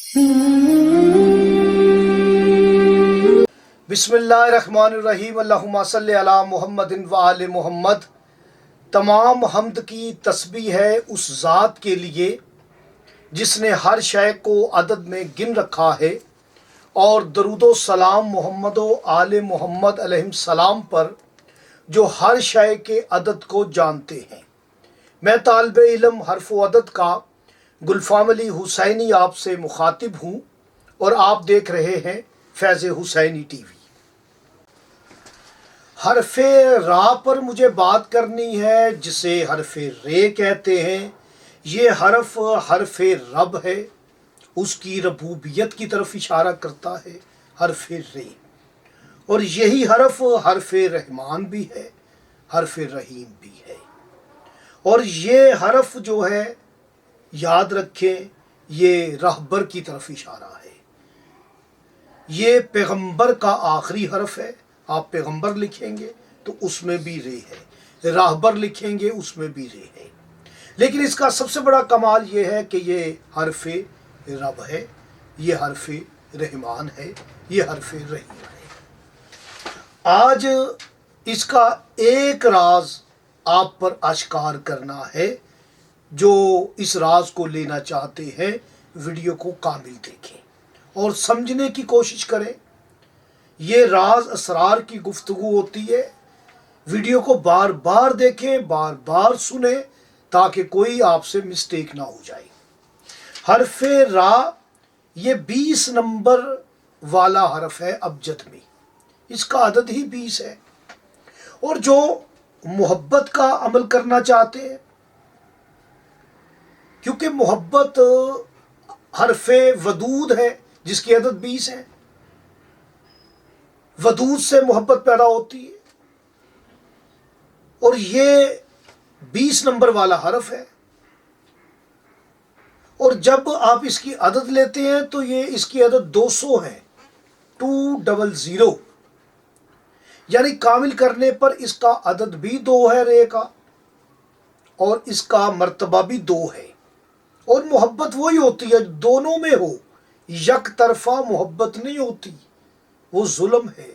بسم اللہ الرحمن الرحیم، اللہم صلی علی محمد و آل محمد۔ تمام حمد کی تسبیح ہے اس ذات کے لیے جس نے ہر شے کو عدد میں گن رکھا ہے، اور درود و سلام محمد و آل محمد علیہ السلام پر جو ہر شے کے عدد کو جانتے ہیں۔ میں طالب علم حرف و عدد کا گلفام علی حسینی آپ سے مخاطب ہوں، اور آپ دیکھ رہے ہیں فیض حسینی ٹی وی۔ حرف را پر مجھے بات کرنی ہے، جسے حرف رے کہتے ہیں۔ یہ حرف رب ہے، اس کی ربوبیت کی طرف اشارہ کرتا ہے حرف رے، اور یہی حرف رحمان بھی ہے، حرف رحیم بھی ہے۔ اور یہ حرف جو ہے، یاد رکھیں، یہ رہبر کی طرف اشارہ ہے۔ یہ پیغمبر کا آخری حرف ہے۔ آپ پیغمبر لکھیں گے تو اس میں بھی رے ہے، راہبر لکھیں گے اس میں بھی رے ہے، لیکن اس کا سب سے بڑا کمال یہ ہے کہ یہ حرف رب ہے، یہ حرف رحمان ہے، یہ حرف رحیم ہے۔ آج اس کا ایک راز آپ پر اشکار کرنا ہے۔ جو اس راز کو لینا چاہتے ہیں، ویڈیو کو کامل دیکھیں اور سمجھنے کی کوشش کریں۔ یہ راز اسرار کی گفتگو ہوتی ہے۔ ویڈیو کو بار بار دیکھیں، بار بار سنیں، تاکہ کوئی آپ سے مسٹیک نہ ہو جائے۔ حرف را یہ 20 نمبر والا حرف ہے ابجد میں، اس کا عدد ہی 20 ہے۔ اور جو محبت کا عمل کرنا چاہتے ہیں، کیونکہ محبت حرف ودود ہے جس کی عدد 20 ہے، ودود سے محبت پیدا ہوتی ہے، اور یہ 20 نمبر والا حرف ہے۔ اور جب آپ اس کی عدد لیتے ہیں تو یہ اس کی عدد 200 ہے، 200، یعنی کامل کرنے پر اس کا عدد بھی 2 ہے رے کا، اور اس کا مرتبہ بھی 2 ہے۔ اور محبت وہی ہوتی ہے دونوں میں ہو، یک طرفہ محبت نہیں ہوتی، وہ ظلم ہے۔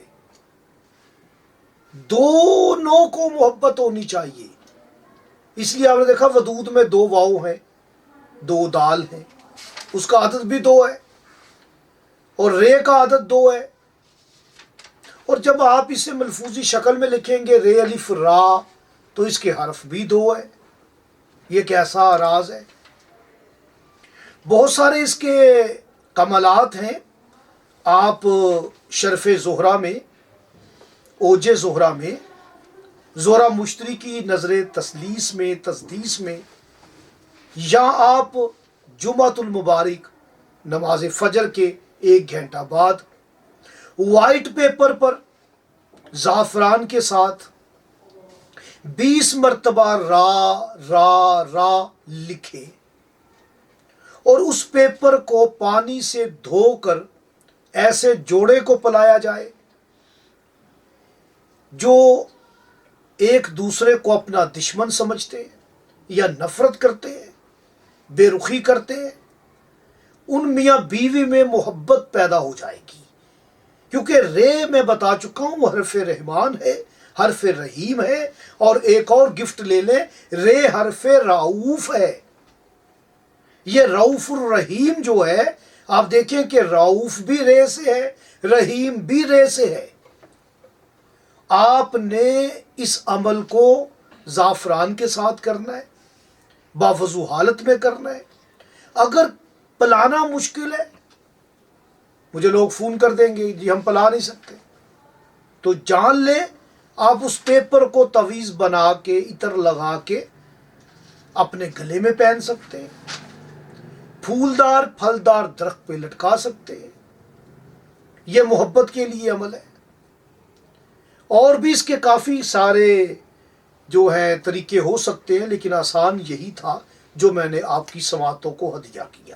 دونوں کو محبت ہونی چاہیے، اس لیے آپ نے دیکھا ودود میں 2 واؤ ہیں، 2 دال ہیں، اس کا عدد بھی 2 ہے، اور رے کا عدد 2 ہے۔ اور جب آپ اسے ملفوظی شکل میں لکھیں گے رے الف را، تو اس کے حرف بھی 2 ہے۔ یہ کیسا راز ہے! بہت سارے اس کے کمالات ہیں۔ آپ شرف زہرہ میں، اوج زہرہ میں، زہرہ مشتری کی نظر تسلیس میں، تسدیس میں، یا آپ جمعۃ المبارک نماز فجر کے 1 گھنٹہ بعد وائٹ پیپر پر زعفران کے ساتھ 20 مرتبہ را را را لکھے، اور اس پیپر کو پانی سے دھو کر ایسے جوڑے کو پلایا جائے جو ایک دوسرے کو اپنا دشمن سمجھتے ہیں یا نفرت کرتے ہیں، بے رخی کرتے ہیں، ان میاں بیوی میں محبت پیدا ہو جائے گی۔ کیونکہ رے میں بتا چکا ہوں حرف رحمان ہے، حرف رحیم ہے، اور ایک اور گفٹ لے لیں، رے حرف رعوف ہے۔ یہ رعوف الرحیم جو ہے، آپ دیکھیں کہ رعوف بھی رے سے ہے، رحیم بھی رے سے ہے۔ آپ نے اس عمل کو زعفران کے ساتھ کرنا ہے، باوضو حالت میں کرنا ہے۔ اگر پلانا مشکل ہے، مجھے لوگ فون کر دیں گے جی ہم پلا نہیں سکتے، تو جان لیں آپ اس پیپر کو تعویذ بنا کے، عطر لگا کے اپنے گلے میں پہن سکتے ہیں، پھولدار پھلدار درخت پہ لٹکا سکتے ہیں۔ یہ محبت کے لیے عمل ہے۔ اور بھی اس کے کافی سارے جو ہے طریقے ہو سکتے ہیں، لیکن آسان یہی تھا جو میں نے آپ کی سماعتوں کو ہدیہ کیا۔